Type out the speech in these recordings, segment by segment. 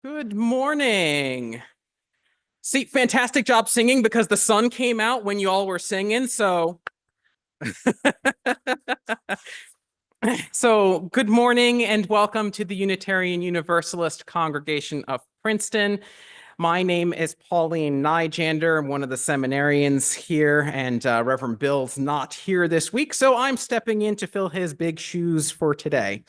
Good morning. See, fantastic job singing because the sun came out when you all were singing. So good morning and welcome to the Unitarian Universalist Congregation of Princeton. My name is Pauline Nyjander. I'm one of the seminarians here, and Reverend Bill's not here this week, so I'm stepping in to fill his big shoes for today.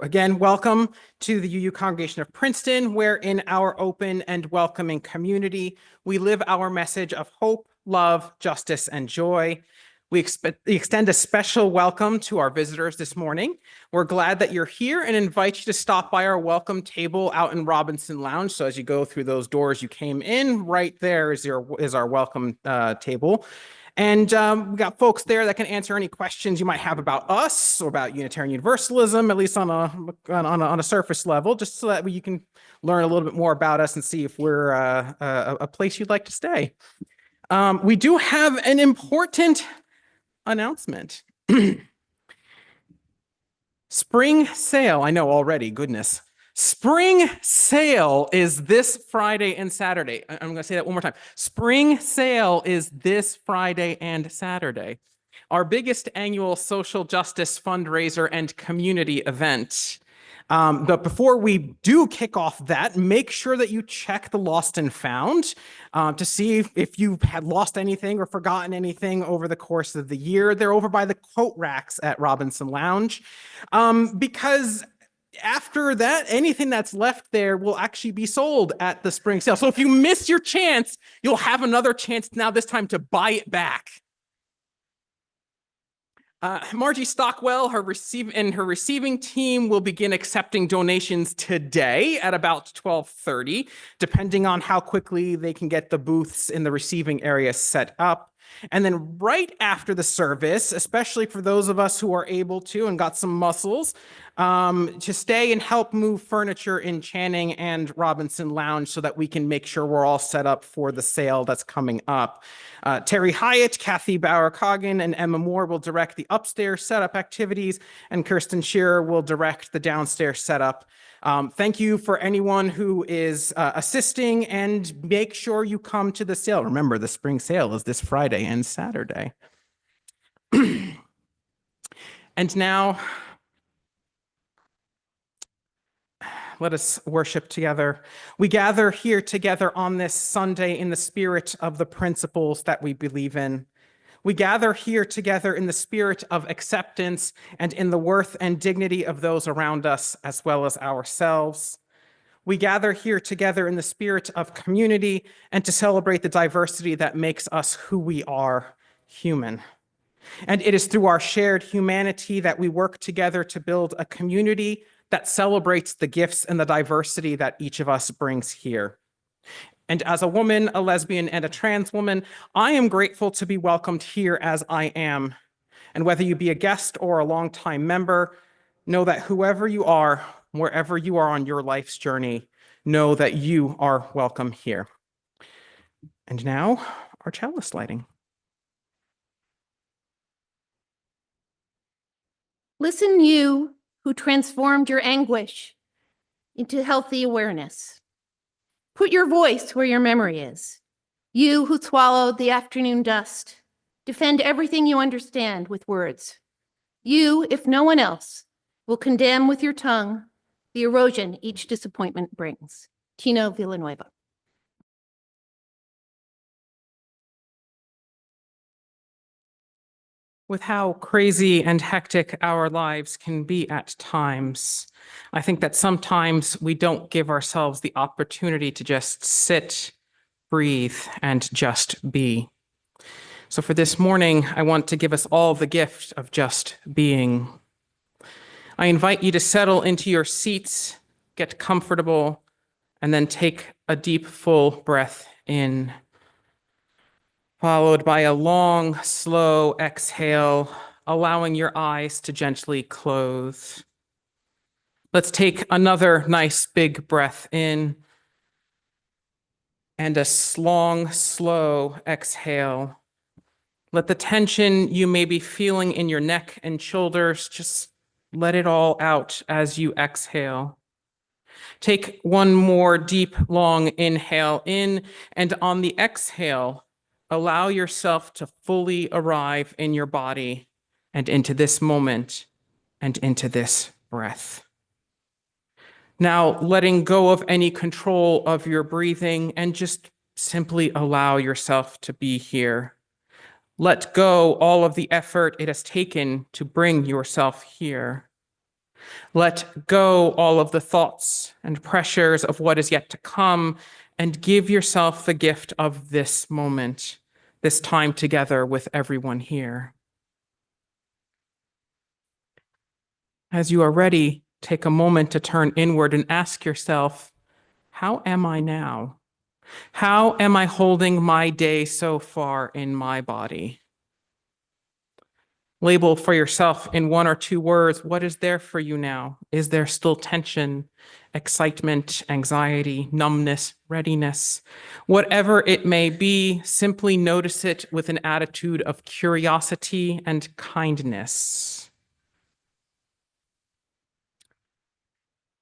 Again, welcome to the UU Congregation of Princeton, where in our open and welcoming community, we live our message of hope, love, justice, and joy. We extend a special welcome to our visitors this morning. We're glad that you're here and invite you to stop by our welcome table out in Robinson Lounge. So as you go through those doors you came in, right there is our welcome table. And we got folks there that can answer any questions you might have about us or about Unitarian Universalism, at least on a surface level, just so that you can learn a little bit more about us and see if we're a place you'd like to stay. We do have an important announcement. Spring sale, I know already, goodness. Spring sale is this Friday and Saturday. I'm going to say that one more time. Spring sale is this Friday and Saturday. Our biggest annual social justice fundraiser and community event. But before we do kick off that, make sure that you check the lost and found to see if you had lost anything or forgotten anything over the course of the year. They're over by the coat racks at Robinson Lounge because after that, anything that's left there will actually be sold at the spring sale. So if you miss your chance, you'll have another chance now this time to buy it back. Margie Stockwell, her receiving team will begin accepting donations today at about 12:30, depending on how quickly they can get the booths in the receiving area set up. And then right after the service, especially for those of us who are able to and got some muscles, to stay and help move furniture in Channing and Robinson Lounge so that we can make sure we're all set up for the sale that's coming up. Terry Hyatt, Kathy Bauer-Coggin, and Emma Moore will direct the upstairs setup activities, and Kirsten Shearer will direct the downstairs setup. Thank you for anyone who is assisting, and make sure you come to the sale. Remember, the spring sale is this Friday and Saturday. And now, let us worship together. We gather here together on this Sunday in the spirit of the principles that we believe in. We gather here together in the spirit of acceptance and in the worth and dignity of those around us as well as ourselves. We gather here together in the spirit of community and to celebrate the diversity that makes us who we are, human. And it is through our shared humanity that we work together to build a community that celebrates the gifts and the diversity that each of us brings here. And as a woman, a lesbian, and a trans woman, I am grateful to be welcomed here as I am. And whether you be a guest or a longtime member, know that whoever you are, wherever you are on your life's journey, know that you are welcome here. And now, our chalice lighting. Listen, you who transformed your anguish into healthy awareness. Put your voice where your memory is. You who swallowed the afternoon dust, defend everything you understand with words. You, if no one else, will condemn with your tongue the erosion each disappointment brings. Tino Villanueva. With how crazy and hectic our lives can be at times, I think that sometimes we don't give ourselves the opportunity to just sit, breathe, and just be. So for this morning, I want to give us all the gift of just being. I invite you to settle into your seats, get comfortable, and then take a deep, full breath in, followed by a long, slow exhale, allowing your eyes to gently close. Let's take another nice big breath in, and a long, slow exhale. Let the tension you may be feeling in your neck and shoulders just let it all out as you exhale. Take one more deep, long inhale in, and on the exhale, allow yourself to fully arrive in your body and into this moment and into this breath. Now, letting go of any control of your breathing and just simply allow yourself to be here. Let go all of the effort it has taken to bring yourself here. Let go all of the thoughts and pressures of what is yet to come, and give yourself the gift of this moment, this time together with everyone here. As you are ready, take a moment to turn inward and ask yourself, how am I now? How am I holding my day so far in my body? Label for yourself in 1 or 2 words, what is there for you now? Is there still tension, excitement, anxiety, numbness, readiness? Whatever it may be, simply notice it with an attitude of curiosity and kindness.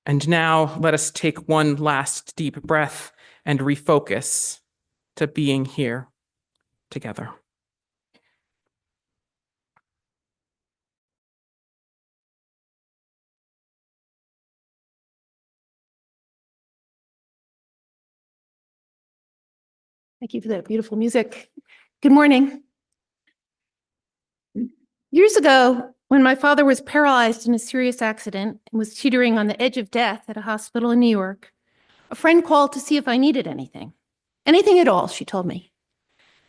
And now let us take one last deep breath and refocus to being here together. Thank you for that beautiful music. Good morning. Years ago, when my father was paralyzed in a serious accident and was teetering on the edge of death at a hospital in New York, a friend called to see if I needed anything. Anything at all, she told me.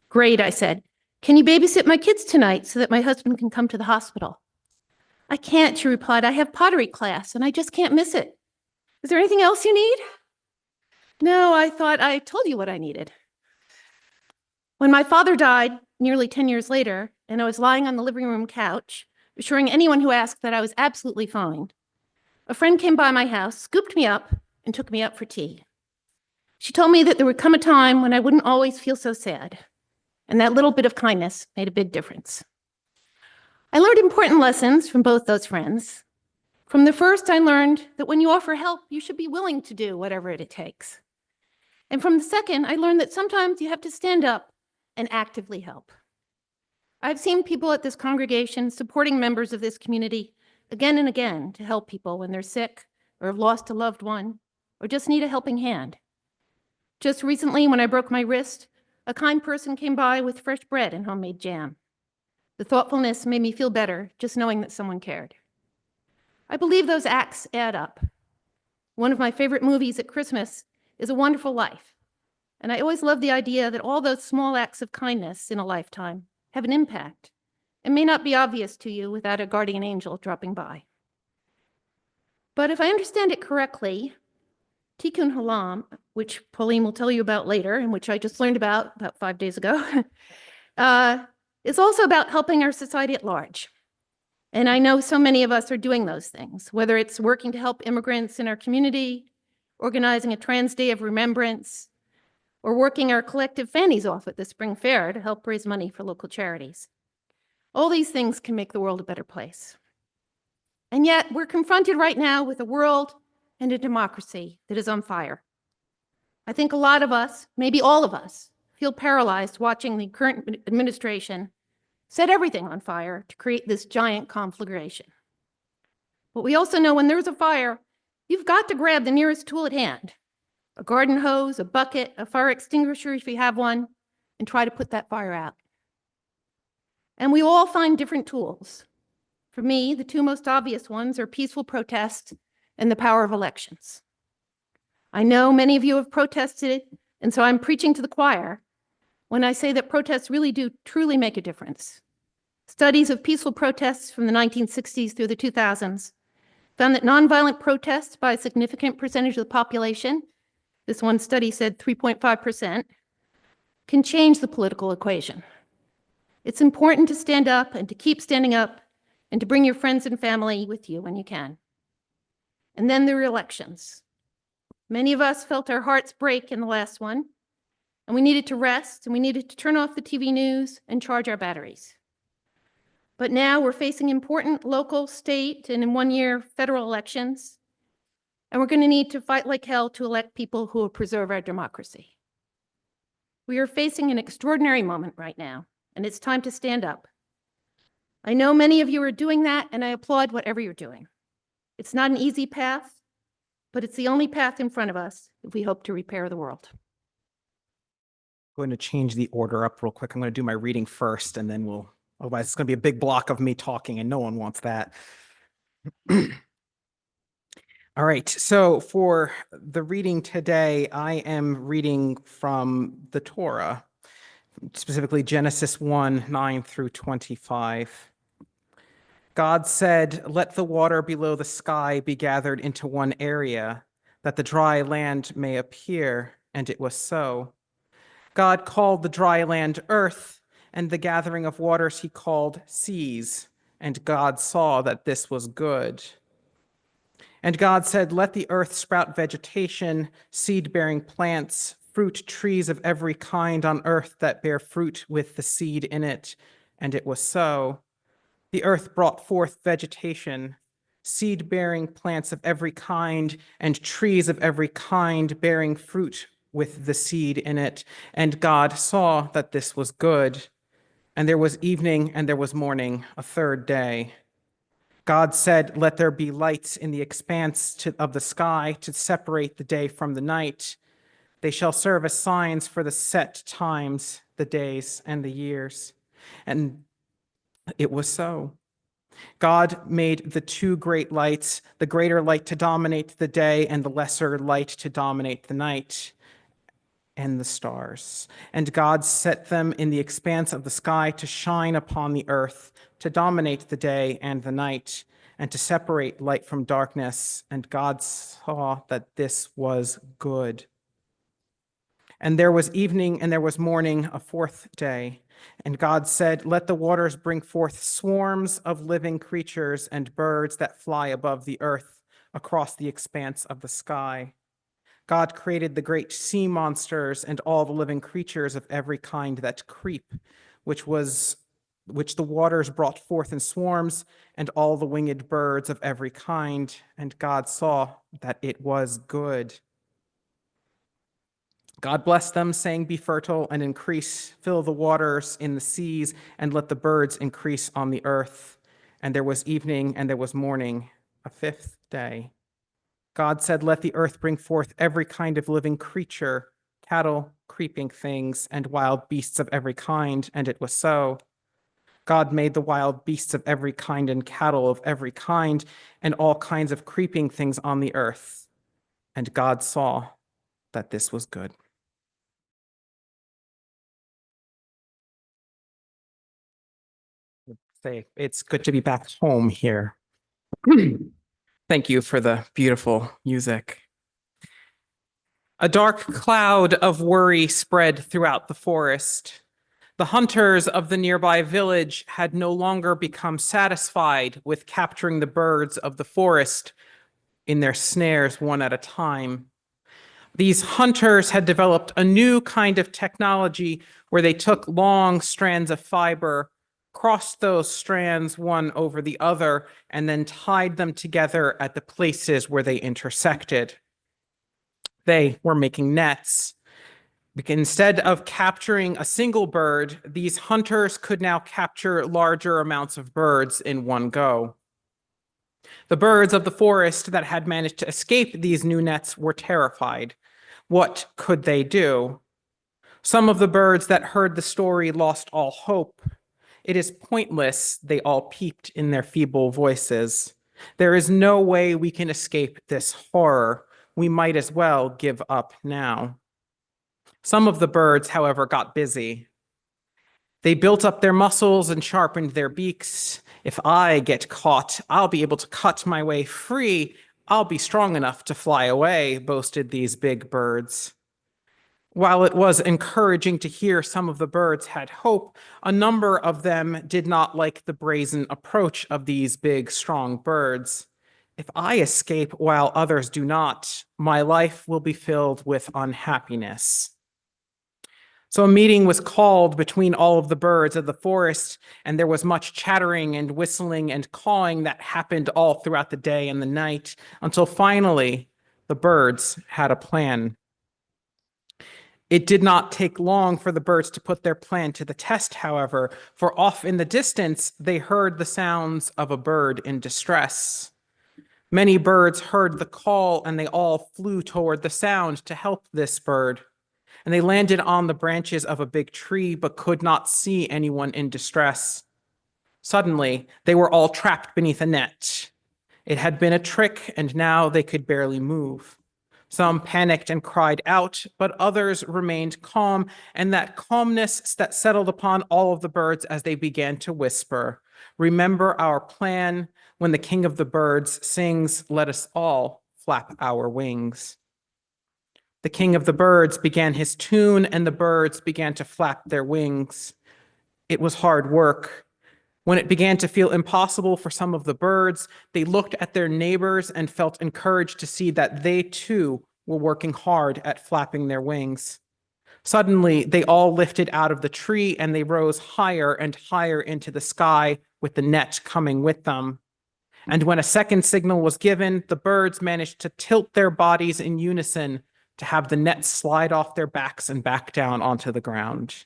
Great, I said. Can you babysit my kids tonight so that my husband can come to the hospital? I can't, she replied. I have pottery class and I just can't miss it. Is there anything else you need? No, I thought I told you what I needed. When my father died nearly 10 years later, and I was lying on the living room couch, assuring anyone who asked that I was absolutely fine, a friend came by my house, scooped me up, and took me out for tea. She told me that there would come a time when I wouldn't always feel so sad, and that little bit of kindness made a big difference. I learned important lessons from both those friends. From the first, I learned that when you offer help, you should be willing to do whatever it takes. And from the second, I learned that sometimes you have to stand up and actively help. I've seen people at this congregation supporting members of this community again and again to help people when they're sick or have lost a loved one or just need a helping hand. Just recently, when I broke my wrist, a kind person came by with fresh bread and homemade jam. The thoughtfulness made me feel better just knowing that someone cared. I believe those acts add up. One of my favorite movies at Christmas is A Wonderful Life. And I always love the idea that all those small acts of kindness in a lifetime have an impact and may not be obvious to you without a guardian angel dropping by. But if I understand it correctly, Tikkun Olam, which Pauline will tell you about later, and which I just learned about 5 days ago, is also about helping our society at large. And I know so many of us are doing those things, whether it's working to help immigrants in our community, organizing a Trans Day of Remembrance, or working our collective fannies off at the spring fair to help raise money for local charities. All these things can make the world a better place. And yet, we're confronted right now with a world and a democracy that is on fire. I think a lot of us, maybe all of us, feel paralyzed watching the current administration set everything on fire to create this giant conflagration. But we also know when there's a fire, you've got to grab the nearest tool at hand, a garden hose, a bucket, a fire extinguisher if you have one, and try to put that fire out. And we all find different tools. For me, the 2 most obvious ones are peaceful protest and the power of elections. I know many of you have protested, and so I'm preaching to the choir when I say that protests really do truly make a difference. Studies of peaceful protests from the 1960s through the 2000s found that nonviolent protests by a significant percentage of the population, this one study said 3.5%, can change the political equation. It's important to stand up and to keep standing up and to bring your friends and family with you when you can. And then there are elections. Many of us felt our hearts break in the last one, and we needed to rest, and we needed to turn off the TV news and charge our batteries. But now we're facing important local, state, and in 1 year, federal elections. And we're going to need to fight like hell to elect people who will preserve our democracy. We are facing an extraordinary moment right now, and it's time to stand up. I know many of you are doing that, and I applaud whatever you're doing. It's not an easy path, but it's the only path in front of us if we hope to repair the world. I'm going to change the order up real quick. I'm going to do my reading first, and then otherwise it's going to be a big block of me talking, and no one wants that. All right, so for the reading today, I am reading from the Torah, specifically Genesis 1, 9 through 25. God said, "Let the water below the sky be gathered into one area, that the dry land may appear," and it was so. God called the dry land earth, and the gathering of waters he called seas, and God saw that this was good. And God said, "Let the earth sprout vegetation, seed-bearing plants, fruit trees of every kind on earth that bear fruit with the seed in it." And it was so. The earth brought forth vegetation, seed-bearing plants of every kind, and trees of every kind bearing fruit with the seed in it. And God saw that this was good. And there was evening and there was morning, a third day. God said, "Let there be lights in the expanse of the sky to separate the day from the night. They shall serve as signs for the set times, the days, and the years." And it was so. God made the two great lights, the greater light to dominate the day and the lesser light to dominate the night, and the stars. And God set them in the expanse of the sky to shine upon the earth, to dominate the day and the night, and to separate light from darkness. And God saw that this was good. And there was evening and there was morning, a fourth day. And God said, "Let the waters bring forth swarms of living creatures and birds that fly above the earth across the expanse of the sky." God created the great sea monsters and all the living creatures of every kind that creep, which the waters brought forth in swarms, and all the winged birds of every kind. And God saw that it was good. God blessed them, saying, "Be fertile and increase, fill the waters in the seas, and let the birds increase on the earth." And there was evening and there was morning, a fifth day. God said, "Let the earth bring forth every kind of living creature, cattle, creeping things, and wild beasts of every kind." And it was so. God made the wild beasts of every kind and cattle of every kind and all kinds of creeping things on the earth. And God saw that this was good. Say, it's good to be back home here. Thank you for the beautiful music. A dark cloud of worry spread throughout the forest. The hunters of the nearby village had no longer become satisfied with capturing the birds of the forest in their snares one at a time. These hunters had developed a new kind of technology where they took long strands of fiber, crossed those strands one over the other, and then tied them together at the places where they intersected. They were making nets. Instead of capturing a single bird, these hunters could now capture larger amounts of birds in one go. The birds of the forest that had managed to escape these new nets were terrified. What could they do? Some of the birds that heard the story lost all hope. "It is pointless," they all peeped in their feeble voices. "There is no way we can escape this horror. We might as well give up now." Some of the birds, however, got busy. They built up their muscles and sharpened their beaks. "If I get caught, I'll be able to cut my way free. I'll be strong enough to fly away," boasted these big birds. While it was encouraging to hear some of the birds had hope, a number of them did not like the brazen approach of these big, strong birds. "If I escape while others do not, my life will be filled with unhappiness." So a meeting was called between all of the birds of the forest, and there was much chattering and whistling and cawing that happened all throughout the day and the night, until finally the birds had a plan. It did not take long for the birds to put their plan to the test, however, for off in the distance they heard the sounds of a bird in distress. Many birds heard the call, and they all flew toward the sound to help this bird. And they landed on the branches of a big tree, but could not see anyone in distress. Suddenly, they were all trapped beneath a net. It had been a trick, and now they could barely move. Some panicked and cried out, but others remained calm, and that calmness that settled upon all of the birds as they began to whisper, "Remember our plan. When the king of the birds sings, let us all flap our wings." The king of the birds began his tune, and the birds began to flap their wings. It was hard work. When it began to feel impossible for some of the birds, they looked at their neighbors and felt encouraged to see that they too were working hard at flapping their wings. Suddenly, they all lifted out of the tree and they rose higher and higher into the sky with the net coming with them. And when a second signal was given, the birds managed to tilt their bodies in unison to have the net slide off their backs and back down onto the ground.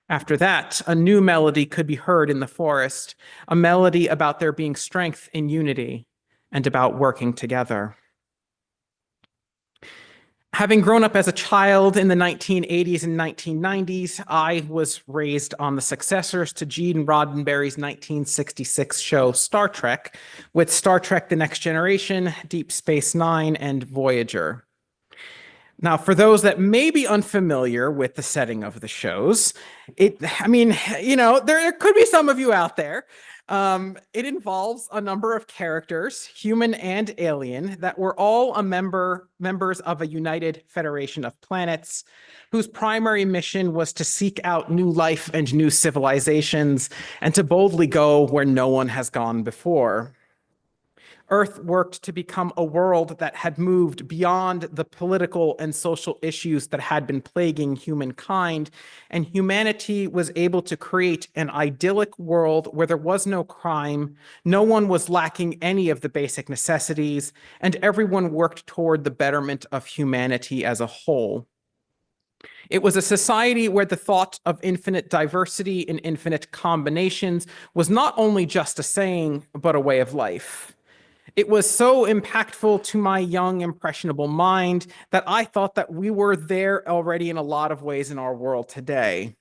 After that, a new melody could be heard in the forest, a melody about there being strength in unity and about working together. Having grown up as a child in the 1980s and 1990s, I was raised on the successors to Gene Roddenberry's 1966 show Star Trek, with Star Trek: The Next Generation, Deep Space Nine, and Voyager. Now, for those that may be unfamiliar with the setting of the shows, there could be some of you out there. It involves a number of characters, human and alien, that were all members of a united federation of planets, whose primary mission was to seek out new life and new civilizations, and to boldly go where no one has gone before. Earth worked to become a world that had moved beyond the political and social issues that had been plaguing humankind, and humanity was able to create an idyllic world where there was no crime, no one was lacking any of the basic necessities, and everyone worked toward the betterment of humanity as a whole. It was a society where the thought of infinite diversity and infinite combinations was not only just a saying, but a way of life. It was so impactful to my young, impressionable mind that I thought that we were there already in a lot of ways in our world today.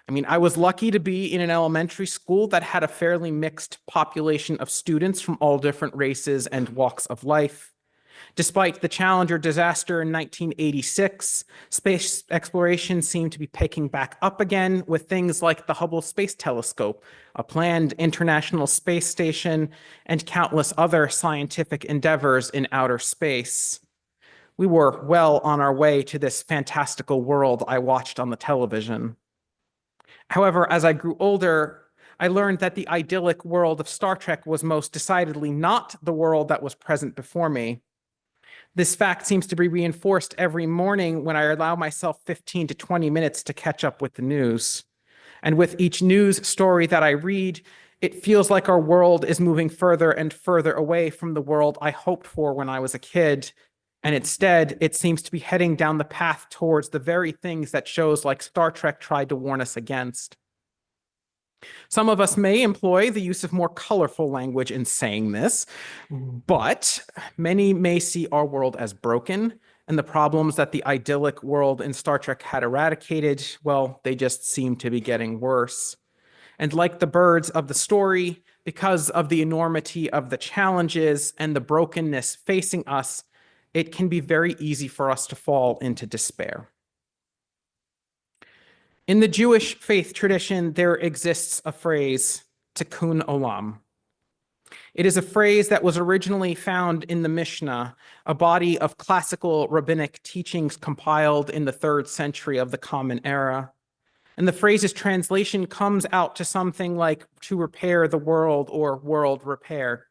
I was lucky to be in an elementary school that had a fairly mixed population of students from all different races and walks of life. Despite the Challenger disaster in 1986, space exploration seemed to be picking back up again with things like the Hubble Space Telescope, a planned international space station, and countless other scientific endeavors in outer space. We were well on our way to this fantastical world I watched on the television. However, as I grew older, I learned that the idyllic world of Star Trek was most decidedly not the world that was present before me. This fact seems to be reinforced every morning when I allow myself 15 to 20 minutes to catch up with the news. And with each news story that I read, it feels like our world is moving further and further away from the world I hoped for when I was a kid. And instead, it seems to be heading down the path towards the very things that shows like Star Trek tried to warn us against. Some of us may employ the use of more colorful language in saying this, but many may see our world as broken, and the problems that the idyllic world in Star Trek had eradicated, well, they just seem to be getting worse. And like the birds of the story, because of the enormity of the challenges and the brokenness facing us, it can be very easy for us to fall into despair. In the Jewish faith tradition, there exists a phrase, Tikkun Olam. It is a phrase that was originally found in the Mishnah, a body of classical rabbinic teachings compiled in the 3rd century of the Common Era. And the phrase's translation comes out to something like to repair the world or world repair.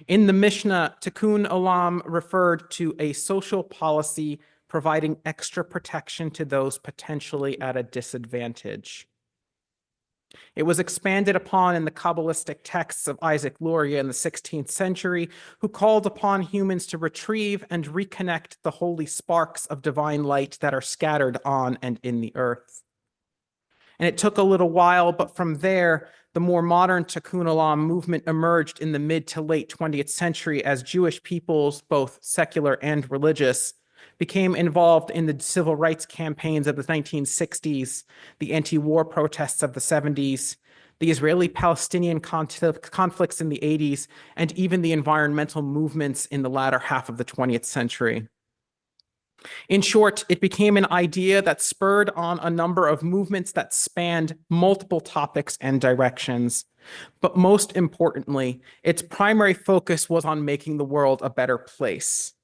In the Mishnah, Tikkun Olam referred to a social policy providing extra protection to those potentially at a disadvantage. It was expanded upon in the Kabbalistic texts of Isaac Luria in the 16th century, who called upon humans to retrieve and reconnect the holy sparks of divine light that are scattered on and in the earth. And it took a little while, but from there, the more modern Tikkun Olam movement emerged in the mid to late 20th century as Jewish peoples, both secular and religious, became involved in the civil rights campaigns of the 1960s, the anti-war protests of the 70s, the Israeli-Palestinian conflicts in the 80s, and even the environmental movements in the latter half of the 20th century. In short, it became an idea that spurred on a number of movements that spanned multiple topics and directions. But most importantly, its primary focus was on making the world a better place.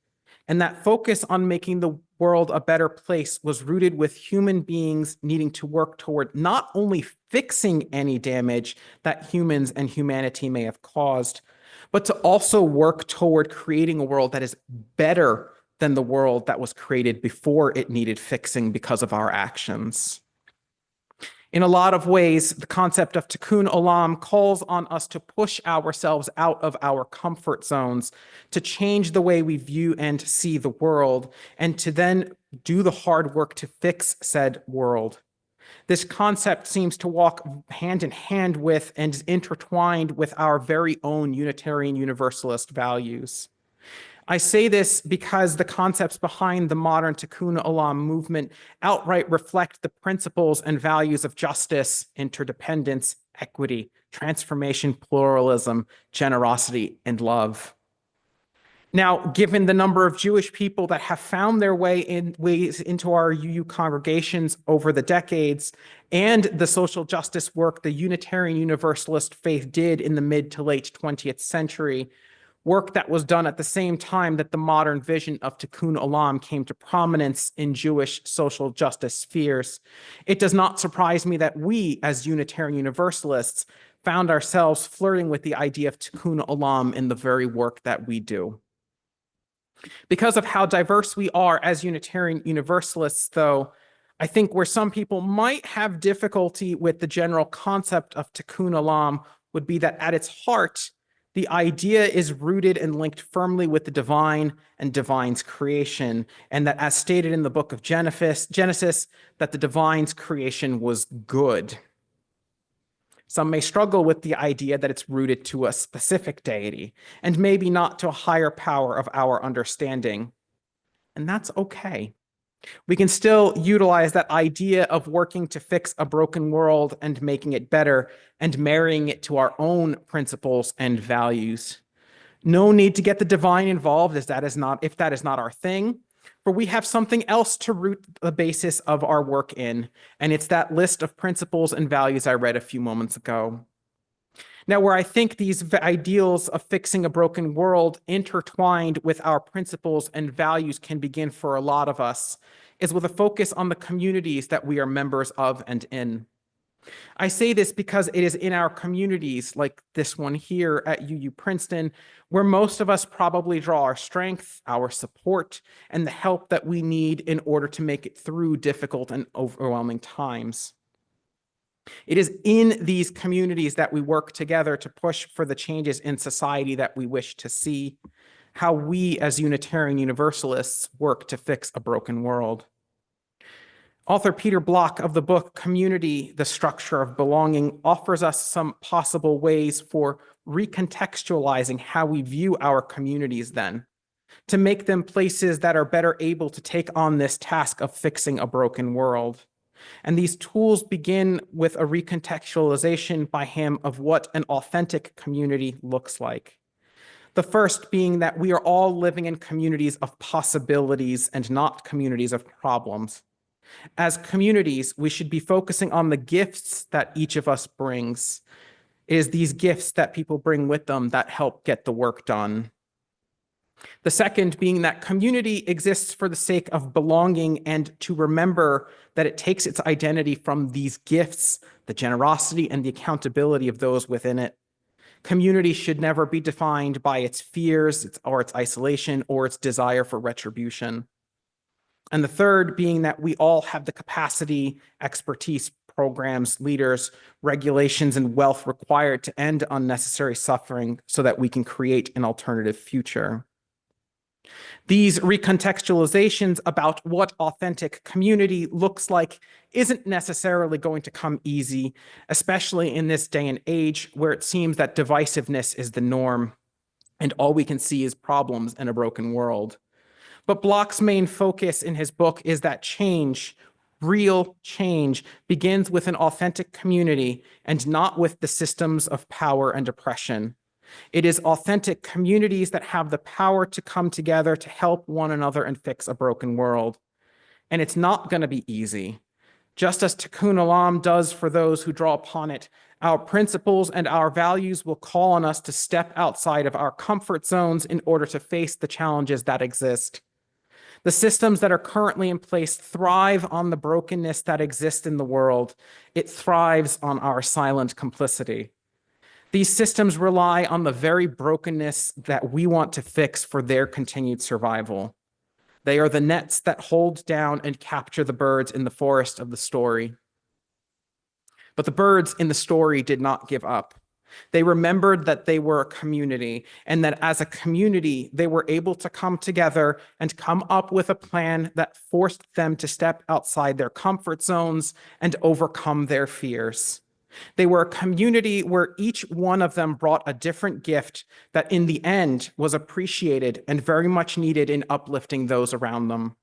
And that focus on making the world a better place was rooted with human beings needing to work toward not only fixing any damage that humans and humanity may have caused, but to also work toward creating a world that is better than the world that was created before it needed fixing because of our actions. In a lot of ways, the concept of Tikkun Olam calls on us to push ourselves out of our comfort zones, to change the way we view and see the world, and to then do the hard work to fix said world. This concept seems to walk hand in hand with and is intertwined with our very own Unitarian Universalist values. I say this because the concepts behind the modern Tikkun Olam movement outright reflect the principles and values of justice, interdependence, equity, transformation, pluralism, generosity, and love. Now, given the number of Jewish people that have found their ways into our UU congregations over the decades, and the social justice work the Unitarian Universalist faith did in the mid to late 20th century, work that was done at the same time that the modern vision of Tikkun Olam came to prominence in Jewish social justice spheres, it does not surprise me that we, as Unitarian Universalists, found ourselves flirting with the idea of Tikkun Olam in the very work that we do. Because of how diverse we are as Unitarian Universalists, though, I think where some people might have difficulty with the general concept of Tikkun Olam would be that at its heart, the idea is rooted and linked firmly with the divine and divine's creation, and that as stated in the book of Genesis, that the divine's creation was good. Some may struggle with the idea that it's rooted to a specific deity, and maybe not to a higher power of our understanding. And that's okay. We can still utilize that idea of working to fix a broken world and making it better and marrying it to our own principles and values. No need to get the divine involved if that is not our thing, for we have something else to root the basis of our work in, and it's that list of principles and values I read a few moments ago. Now, where I think these ideals of fixing a broken world intertwined with our principles and values can begin for a lot of us is with a focus on the communities that we are members of and in. I say this because it is in our communities, like this one here at UU Princeton, where most of us probably draw our strength, our support, and the help that we need in order to make it through difficult and overwhelming times. It is in these communities that we work together to push for the changes in society that we wish to see, how we as Unitarian Universalists work to fix a broken world. Author Peter Block of the book Community, The Structure of Belonging offers us some possible ways for recontextualizing how we view our communities then, to make them places that are better able to take on this task of fixing a broken world. And these tools begin with a recontextualization by him of what an authentic community looks like. The first being that we are all living in communities of possibilities and not communities of problems. As communities, we should be focusing on the gifts that each of us brings. It is these gifts that people bring with them that help get the work done. The second being that community exists for the sake of belonging and to remember that it takes its identity from these gifts, the generosity and the accountability of those within it. Community should never be defined by its fears or its isolation or its desire for retribution. And the third being that we all have the capacity, expertise, programs, leaders, regulations, and wealth required to end unnecessary suffering so that we can create an alternative future. These recontextualizations about what authentic community looks like isn't necessarily going to come easy, especially in this day and age where it seems that divisiveness is the norm and all we can see is problems in a broken world. But Bloch's main focus in his book is that change, real change, begins with an authentic community and not with the systems of power and oppression. It is authentic communities that have the power to come together to help one another and fix a broken world. And it's not going to be easy. Just as Tikkun Olam does for those who draw upon it, our principles and our values will call on us to step outside of our comfort zones in order to face the challenges that exist. The systems that are currently in place thrive on the brokenness that exists in the world. It thrives on our silent complicity. These systems rely on the very brokenness that we want to fix for their continued survival. They are the nets that hold down and capture the birds in the forest of the story. But the birds in the story did not give up. They remembered that they were a community and that as a community, they were able to come together and come up with a plan that forced them to step outside their comfort zones and overcome their fears. They were a community where each one of them brought a different gift that in the end was appreciated and very much needed in uplifting those around them.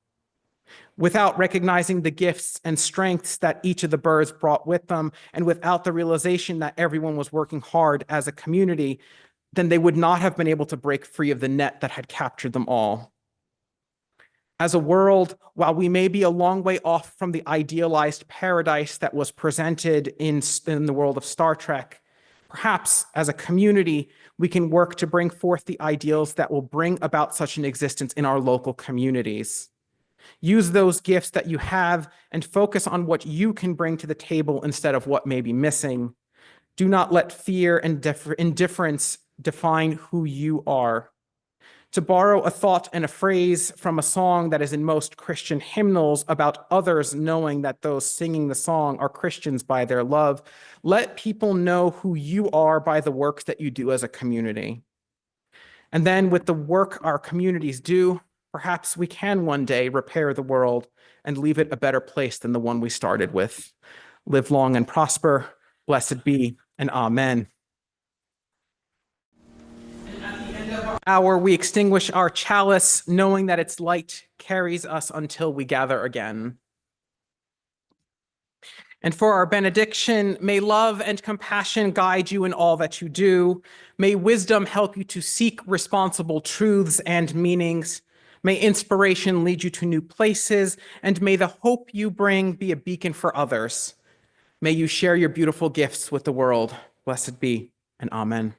Without recognizing the gifts and strengths that each of the birds brought with them, and without the realization that everyone was working hard as a community, then they would not have been able to break free of the net that had captured them all. As a world, while we may be a long way off from the idealized paradise that was presented in the world of Star Trek, perhaps as a community, we can work to bring forth the ideals that will bring about such an existence in our local communities. Use those gifts that you have and focus on what you can bring to the table instead of what may be missing. Do not let fear and indifference define who you are. To borrow a thought and a phrase from a song that is in most Christian hymnals about others knowing that those singing the song are Christians by their love, let people know who you are by the work that you do as a community. And then with the work our communities do, perhaps we can one day repair the world and leave it a better place than the one we started with. Live long and prosper. Blessed be, and amen. And at the end of our hour, we extinguish our chalice, knowing that its light carries us until we gather again. And for our benediction, may love and compassion guide you in all that you do. May wisdom help you to seek responsible truths and meanings. May inspiration lead you to new places, and may the hope you bring be a beacon for others. May you share your beautiful gifts with the world. Blessed be, and amen.